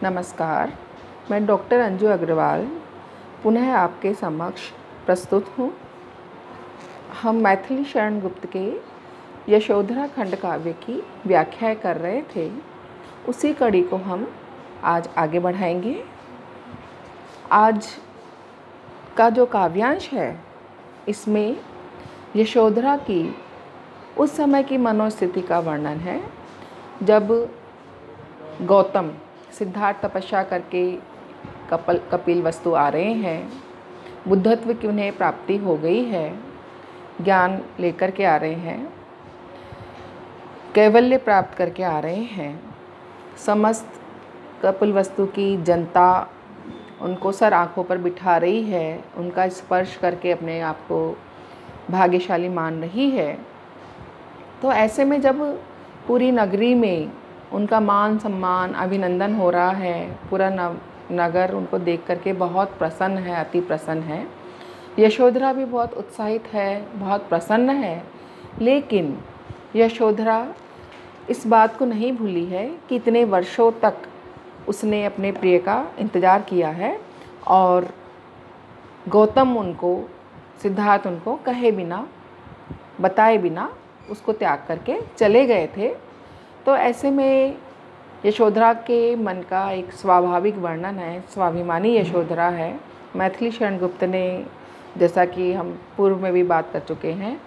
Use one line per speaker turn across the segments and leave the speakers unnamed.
नमस्कार, मैं डॉक्टर अंजू अग्रवाल पुनः आपके समक्ष प्रस्तुत हूँ। हम मैथिली शरण गुप्त के यशोधरा खंड काव्य की व्याख्या कर रहे थे, उसी कड़ी को हम आज आगे बढ़ाएंगे। आज का जो काव्यांश है, इसमें यशोधरा की उस समय की मनोस्थिति का वर्णन है जब गौतम सिद्धार्थ तपस्या करके कपिल वस्तु आ रहे हैं, बुद्धत्व की उन्हें प्राप्ति हो गई है, ज्ञान लेकर के आ रहे हैं, कैवल्य प्राप्त करके आ रहे हैं। समस्त कपिल वस्तु की जनता उनको सर आँखों पर बिठा रही है, उनका स्पर्श करके अपने आप को भाग्यशाली मान रही है। तो ऐसे में जब पूरी नगरी में उनका मान सम्मान अभिनंदन हो रहा है, पूरा नगर उनको देख करके बहुत प्रसन्न है, अति प्रसन्न है। यशोधरा भी बहुत उत्साहित है, बहुत प्रसन्न है। लेकिन यशोधरा इस बात को नहीं भूली है कि इतने वर्षों तक उसने अपने प्रिय का इंतज़ार किया है और गौतम उनको, सिद्धार्थ उनको कहे बिना, बताए बिना उसको त्याग करके चले गए थे। तो ऐसे में यशोधरा के मन का एक स्वाभाविक वर्णन है, स्वाभिमानी यशोधरा है। मैथिली शरण गुप्त ने, जैसा कि हम पूर्व में भी बात कर चुके हैं,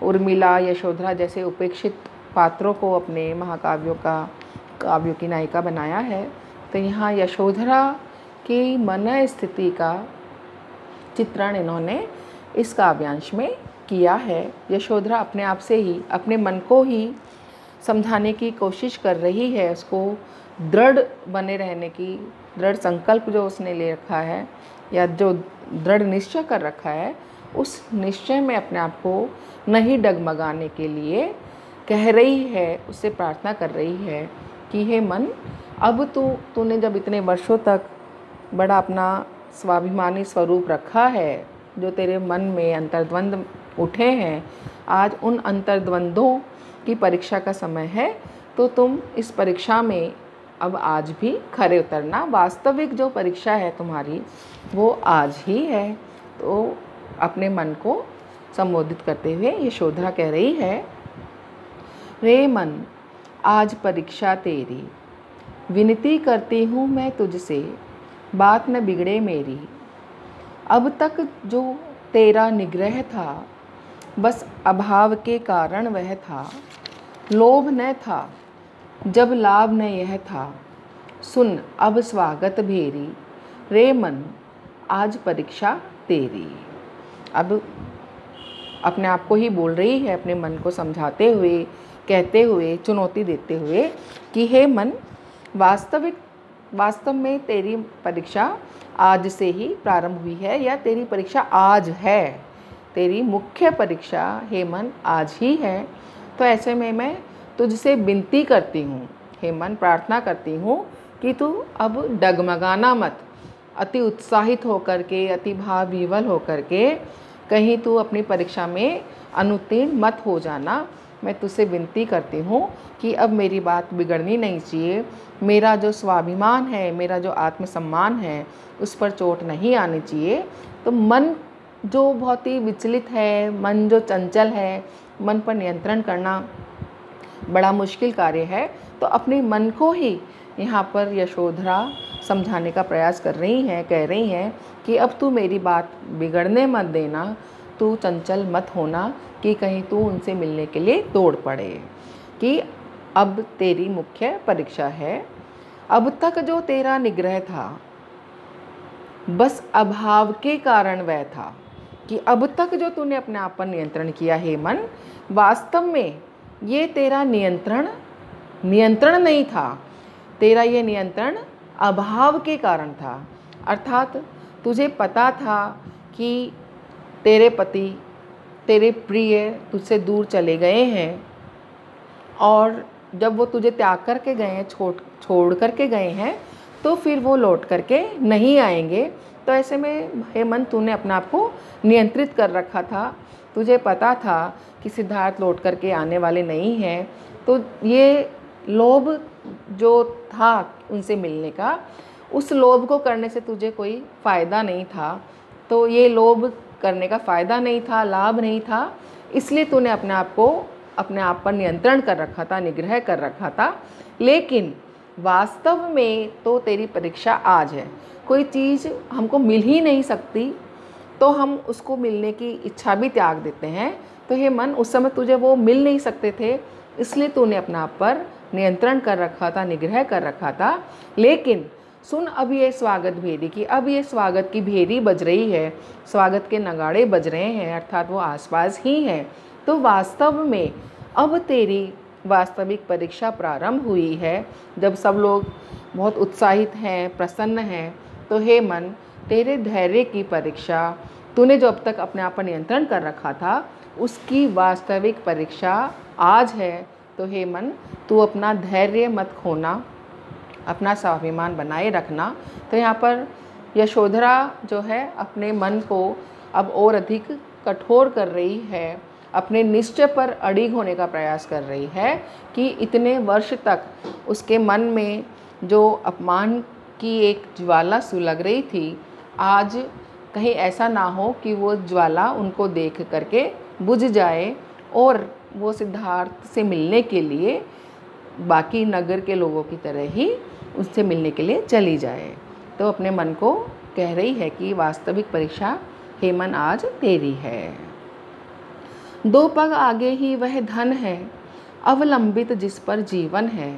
उर्मिला, यशोधरा जैसे उपेक्षित पात्रों को अपने काव्यों की नायिका बनाया है। तो यहाँ यशोधरा की मन स्थिति का चित्रण इन्होंने इस काव्यांश में किया है। यशोधरा अपने आप से ही, अपने मन को ही समझाने की कोशिश कर रही है, उसको दृढ़ बने रहने की, दृढ़ संकल्प जो उसने ले रखा है या जो दृढ़ निश्चय कर रखा है, उस निश्चय में अपने आप को नहीं डगमगाने के लिए कह रही है, उससे प्रार्थना कर रही है कि हे मन, अब तूने जब इतने वर्षों तक बड़ा अपना स्वाभिमानी स्वरूप रखा है, जो तेरे मन में अंतर्द्वंद उठे हैं, आज उन अंतर्द्वंदों की परीक्षा का समय है। तो तुम इस परीक्षा में अब आज भी खरे उतरना। वास्तविक जो परीक्षा है तुम्हारी, वो आज ही है। तो अपने मन को संबोधित करते हुए यशोधरा कह रही है, रे मन, आज परीक्षा तेरी, विनती करती हूँ मैं तुझसे, बात न बिगड़े मेरी। अब तक जो तेरा निग्रह था, बस अभाव के कारण वह था। लोभ न था, जब लाभ न यह था, सुन अब स्वागत भेरी। रे मन, आज परीक्षा तेरी। अब अपने आप को ही बोल रही है, अपने मन को समझाते हुए, कहते हुए, चुनौती देते हुए कि हे मन, वास्तव में तेरी परीक्षा आज से ही प्रारंभ हुई है, या तेरी परीक्षा आज है। तेरी मुख्य परीक्षा हे मन आज ही है। तो ऐसे में मैं तुझसे विनती करती हूँ, हे मन, प्रार्थना करती हूँ कि तू अब डगमगाना मत, अति उत्साहित होकर के, अति भाव विवल होकर के कहीं तू अपनी परीक्षा में अनुत्तीर्ण मत हो जाना। मैं तुझसे विनती करती हूँ कि अब मेरी बात बिगड़नी नहीं चाहिए। मेरा जो स्वाभिमान है, मेरा जो आत्मसम्मान है, उस पर चोट नहीं आनी चाहिए। तो मन जो बहुत ही विचलित है, मन जो चंचल है, मन पर नियंत्रण करना बड़ा मुश्किल कार्य है। तो अपने मन को ही यहाँ पर यशोधरा समझाने का प्रयास कर रही हैं, कह रही हैं कि अब तू मेरी बात बिगड़ने मत देना, तू चंचल मत होना कि कहीं तू उनसे मिलने के लिए दौड़ पड़े, कि अब तेरी मुख्य परीक्षा है। अब तक जो तेरा निग्रह था, बस अभाव के कारण वह था, कि अब तक जो तूने अपने आप पर नियंत्रण किया हे मन, वास्तव में ये तेरा नियंत्रण नहीं था। तेरा ये नियंत्रण अभाव के कारण था। अर्थात तुझे पता था कि तेरे पति, तेरे प्रिय तुझसे दूर चले गए हैं, और जब वो तुझे त्याग करके गए हैं, छोड़ करके गए हैं, तो फिर वो लौट करके नहीं आएंगे। तो ऐसे में हे मन, तूने अपने आप को नियंत्रित कर रखा था। तुझे पता था कि सिद्धार्थ लौट करके आने वाले नहीं हैं। तो ये लोभ जो था उनसे मिलने का, उस लोभ को करने से तुझे कोई फ़ायदा नहीं था। तो ये लोभ करने का फ़ायदा नहीं था, लाभ नहीं था, इसलिए तूने अपने आप पर नियंत्रण कर रखा था, निग्रह कर रखा था। लेकिन वास्तव में तो तेरी परीक्षा आज है। कोई चीज़ हमको मिल ही नहीं सकती तो हम उसको मिलने की इच्छा भी त्याग देते हैं। तो हे मन, उस समय तुझे वो मिल नहीं सकते थे, इसलिए तूने अपने आप पर नियंत्रण कर रखा था, निग्रह कर रखा था। लेकिन सुन, अब ये स्वागत भेरी की, अब ये स्वागत की भेरी बज रही है, स्वागत के नगाड़े बज रहे हैं, अर्थात वो आसपास ही हैं। तो वास्तव में अब तेरी वास्तविक परीक्षा प्रारंभ हुई है। जब सब लोग बहुत उत्साहित हैं, प्रसन्न हैं, तो हे मन, तेरे धैर्य की परीक्षा, तूने जो अब तक अपने आप पर नियंत्रण कर रखा था, उसकी वास्तविक परीक्षा आज है। तो हे मन, तू अपना धैर्य मत खोना, अपना स्वाभिमान बनाए रखना। तो यहाँ पर यशोधरा जो है अपने मन को अब और अधिक कठोर कर रही है, अपने निश्चय पर अड़िग होने का प्रयास कर रही है कि इतने वर्ष तक उसके मन में जो अपमान की एक ज्वाला सुलग रही थी, आज कहीं ऐसा ना हो कि वो ज्वाला उनको देख करके बुझ जाए और वो सिद्धार्थ से मिलने के लिए बाकी नगर के लोगों की तरह ही उससे मिलने के लिए चली जाए। तो अपने मन को कह रही है कि वास्तविक परीक्षा हे मन आज तेरी है। 2 पग आगे ही वह धन है, अवलंबित जिस पर जीवन है।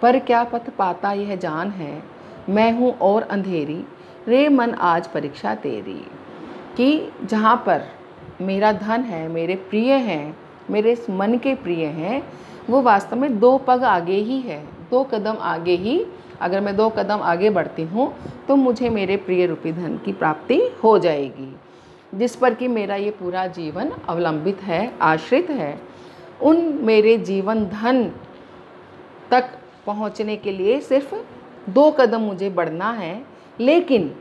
पर क्या पथ पाता यह जान है, मैं हूँ और अंधेरी, रे मन आज परीक्षा तेरी। कि जहाँ पर मेरा धन है, मेरे प्रिय हैं, मेरे इस मन के प्रिय हैं, वो वास्तव में 2 पग आगे ही है, 2 कदम आगे ही। अगर मैं 2 कदम आगे बढ़ती हूँ तो मुझे मेरे प्रिय रूपी धन की प्राप्ति हो जाएगी, जिस पर कि मेरा ये पूरा जीवन अवलंबित है, आश्रित है। उन मेरे जीवन धन तक पहुँचने के लिए सिर्फ 2 कदम मुझे बढ़ना है। लेकिन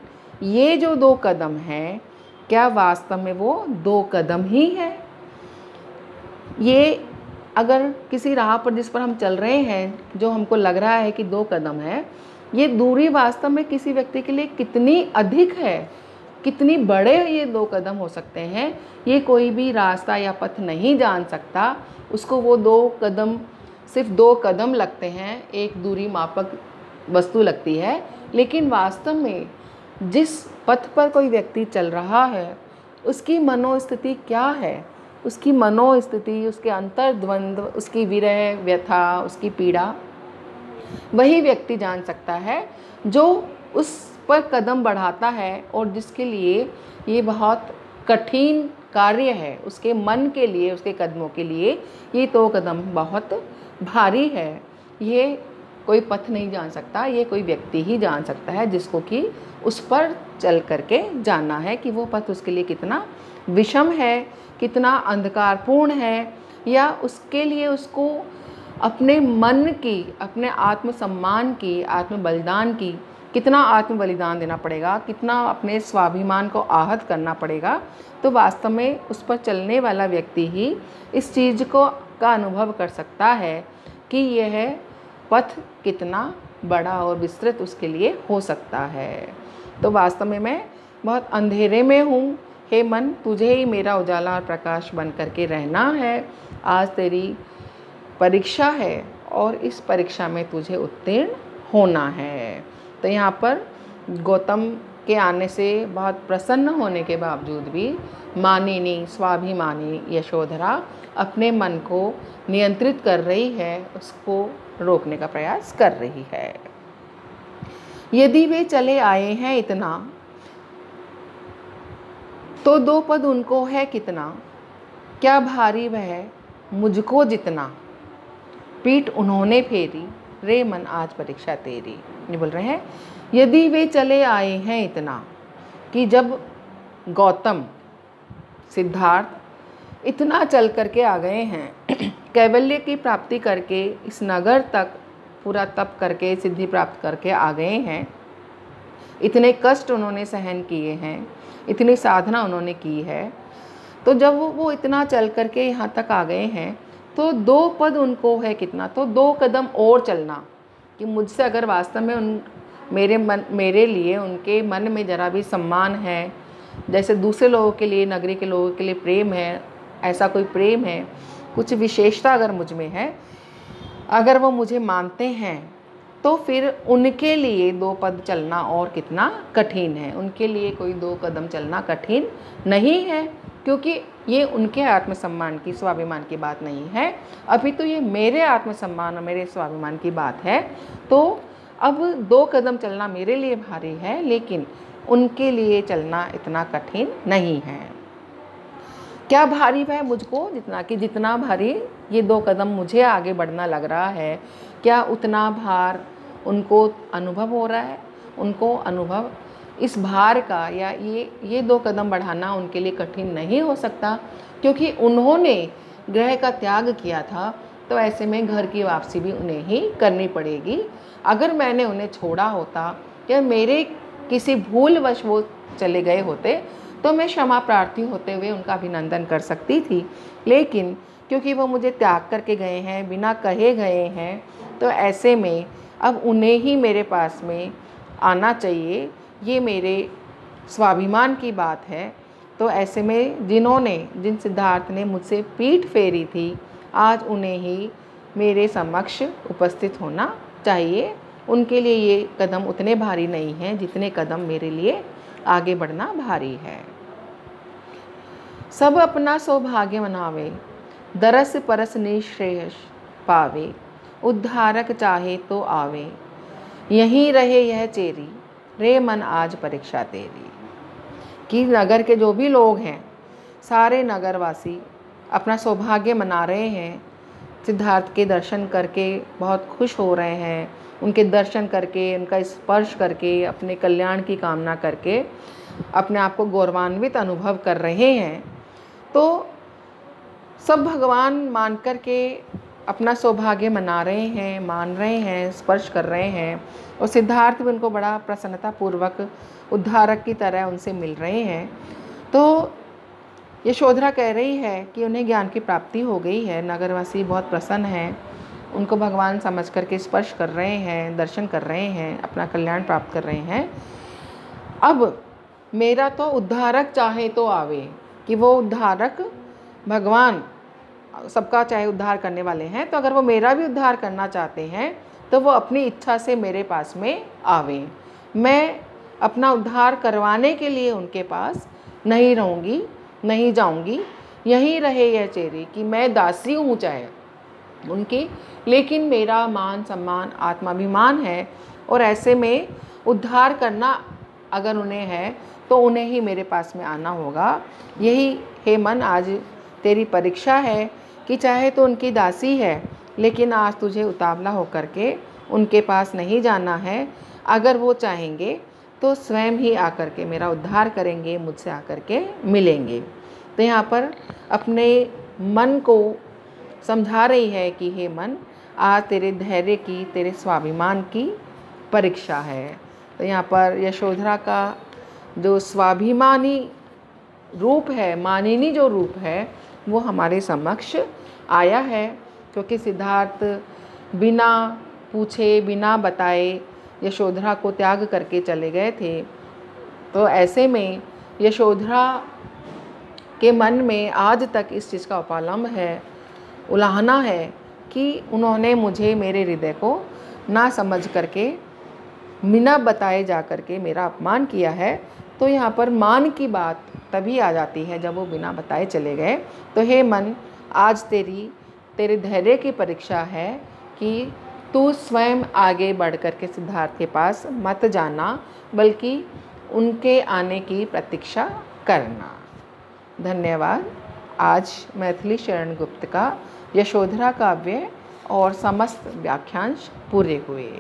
ये जो 2 कदम हैं, क्या वास्तव में वो 2 कदम ही है? ये अगर किसी राह पर जिस पर हम चल रहे हैं, जो हमको लग रहा है कि 2 कदम है, ये दूरी वास्तव में किसी व्यक्ति के लिए कितनी अधिक है, कितनी बड़े ये 2 कदम हो सकते हैं, ये कोई भी रास्ता या पथ नहीं जान सकता। उसको वो 2 कदम, सिर्फ 2 कदम लगते हैं, एक दूरी मापक वस्तु लगती है। लेकिन वास्तव में जिस पथ पर कोई व्यक्ति चल रहा है, उसकी मनोस्थिति क्या है, उसकी मनोस्थिति, उसके अंतर्द्वंद्व, उसकी विरह, व्यथा, उसकी पीड़ा, वही व्यक्ति जान सकता है जो उस पर कदम बढ़ाता है और जिसके लिए ये बहुत कठिन कार्य है। उसके मन के लिए, उसके कदमों के लिए ये 2 कदम बहुत भारी है। ये कोई पथ नहीं जान सकता, ये कोई व्यक्ति ही जान सकता है, जिसको कि उस पर चल करके जानना है कि वो पथ उसके लिए कितना विषम है, कितना अंधकारपूर्ण है, या उसके लिए उसको अपने मन की, अपने आत्मसम्मान की, आत्म बलिदान की, कितना आत्म बलिदान देना पड़ेगा, कितना अपने स्वाभिमान को आहत करना पड़ेगा। तो वास्तव में उस पर चलने वाला व्यक्ति ही इस चीज़ का अनुभव कर सकता है कि यह पथ कितना बड़ा और विस्तृत उसके लिए हो सकता है। तो वास्तव में मैं बहुत अंधेरे में हूँ, हे मन, तुझे ही मेरा उजाला और प्रकाश बन करके रहना है। आज तेरी परीक्षा है और इस परीक्षा में तुझे उत्तीर्ण होना है। तो यहाँ पर गौतम के आने से बहुत प्रसन्न होने के बावजूद भी मानिनी, स्वाभिमानी यशोधरा अपने मन को नियंत्रित कर रही है, उसको रोकने का प्रयास कर रही है। यदि वे चले आए हैं इतना, तो 2 पद उनको है कितना, क्या भारी वह मुझको जितना, पीठ उन्होंने फेरी, रे मन आज परीक्षा तेरी। ये बोल रहे हैं, यदि वे चले आए हैं इतना, कि जब गौतम, सिद्धार्थ इतना चल करके आ गए हैं, कैवल्य की प्राप्ति करके इस नगर तक पूरा तप करके सिद्धि प्राप्त करके आ गए हैं, इतने कष्ट उन्होंने सहन किए हैं, इतनी साधना उन्होंने की है, तो जब वो इतना चल करके यहाँ तक आ गए हैं, तो 2 पद उनको है कितना, तो 2 कदम और चलना, कि मुझसे अगर वास्तव में मेरे लिए उनके मन में ज़रा भी सम्मान है, जैसे दूसरे लोगों के लिए, नगरी के लोगों के लिए प्रेम है, ऐसा कोई प्रेम है, कुछ विशेषता अगर मुझ में है, अगर वो मुझे मानते हैं, तो फिर उनके लिए 2 पद चलना और कितना कठिन है। उनके लिए कोई 2 कदम चलना कठिन नहीं है, क्योंकि ये उनके आत्मसम्मान की, स्वाभिमान की बात नहीं है, अभी तो ये मेरे आत्मसम्मान और मेरे स्वाभिमान की बात है। तो अब 2 कदम चलना मेरे लिए भारी है, लेकिन उनके लिए चलना इतना कठिन नहीं है। क्या भारी है मुझको, जितना भारी ये 2 कदम मुझे आगे बढ़ना लग रहा है, क्या उतना भार उनको अनुभव हो रहा है? उनको अनुभव इस भार का, या ये 2 कदम बढ़ाना उनके लिए कठिन नहीं हो सकता, क्योंकि उन्होंने गृह का त्याग किया था, तो ऐसे में घर की वापसी भी उन्हें ही करनी पड़ेगी। अगर मैंने उन्हें छोड़ा होता या मेरे किसी भूलवश वो चले गए होते, तो मैं क्षमा प्रार्थी होते हुए उनका अभिनंदन कर सकती थी, लेकिन क्योंकि वो मुझे त्याग करके गए हैं, बिना कहे गए हैं, तो ऐसे में अब उन्हें ही मेरे पास में आना चाहिए, ये मेरे स्वाभिमान की बात है। तो ऐसे में जिन सिद्धार्थ ने मुझसे पीठ फेरी थी, आज उन्हें ही मेरे समक्ष उपस्थित होना चाहिए। उनके लिए ये कदम उतने भारी नहीं हैं जितने कदम मेरे लिए आगे बढ़ना भारी है। सब अपना सौभाग्य मनावे, दरस परस निश्रेयस पावे, उद्धारक चाहे तो आवे, यहीं रहे यह चेरी, रे मन आज परीक्षा तेरी। कि नगर के जो भी लोग हैं, सारे नगरवासी अपना सौभाग्य मना रहे हैं, सिद्धार्थ के दर्शन करके बहुत खुश हो रहे हैं, उनके दर्शन करके, उनका स्पर्श करके, अपने कल्याण की कामना करके अपने आप को गौरवान्वित अनुभव कर रहे हैं। तो सब भगवान मान कर के अपना सौभाग्य मना रहे हैं, मान रहे हैं, स्पर्श कर रहे हैं, और सिद्धार्थ भी उनको बड़ा प्रसन्नतापूर्वक उद्धारक की तरह उनसे मिल रहे हैं। तो यशोधरा कह रही है कि उन्हें ज्ञान की प्राप्ति हो गई है, नगरवासी बहुत प्रसन्न हैं, उनको भगवान समझ करके स्पर्श कर रहे हैं, दर्शन कर रहे हैं, अपना कल्याण प्राप्त कर रहे हैं। अब मेरा तो उद्धारक चाहे तो आवे, कि वो उद्धारक भगवान सबका चाहे उद्धार करने वाले हैं, तो अगर वो मेरा भी उद्धार करना चाहते हैं, तो वो अपनी इच्छा से मेरे पास में आवे। मैं अपना उद्धार करवाने के लिए उनके पास नहीं रहूँगी, नहीं जाऊँगी, यहीं रहे यह चेरी, कि मैं दासी हूँ चाहे उनकी, लेकिन मेरा मान सम्मान आत्माभिमान है, और ऐसे में उद्धार करना अगर उन्हें है, तो उन्हें ही मेरे पास में आना होगा। यही हे मन आज तेरी परीक्षा है, कि चाहे तो उनकी दासी है, लेकिन आज तुझे उतावला होकर के उनके पास नहीं जाना है। अगर वो चाहेंगे तो स्वयं ही आकर के मेरा उद्धार करेंगे, मुझसे आकर के मिलेंगे। तो यहाँ पर अपने मन को समझा रही है कि हे मन, आज तेरे धैर्य की, तेरे स्वाभिमान की परीक्षा है। तो यहाँ पर यशोधरा का जो स्वाभिमानी रूप है, मानिनी जो रूप है, वो हमारे समक्ष आया है, क्योंकि सिद्धार्थ बिना पूछे, बिना बताए यशोधरा को त्याग करके चले गए थे। तो ऐसे में यशोधरा के मन में आज तक इस चीज़ का उपालंब है, उलाहना है, कि उन्होंने मुझे, मेरे हृदय को ना समझ करके, बिना बताए जा करके मेरा अपमान किया है। तो यहाँ पर मान की बात तभी आ जाती है जब वो बिना बताए चले गए। तो हे मन, आज तेरे धैर्य की परीक्षा है, कि तू स्वयं आगे बढ़ कर के सिद्धार्थ के पास मत जाना, बल्कि उनके आने की प्रतीक्षा करना। धन्यवाद। आज मैथिली शरण गुप्त का यशोधरा काव्य और समस्त व्याख्यांश पूरे हुए।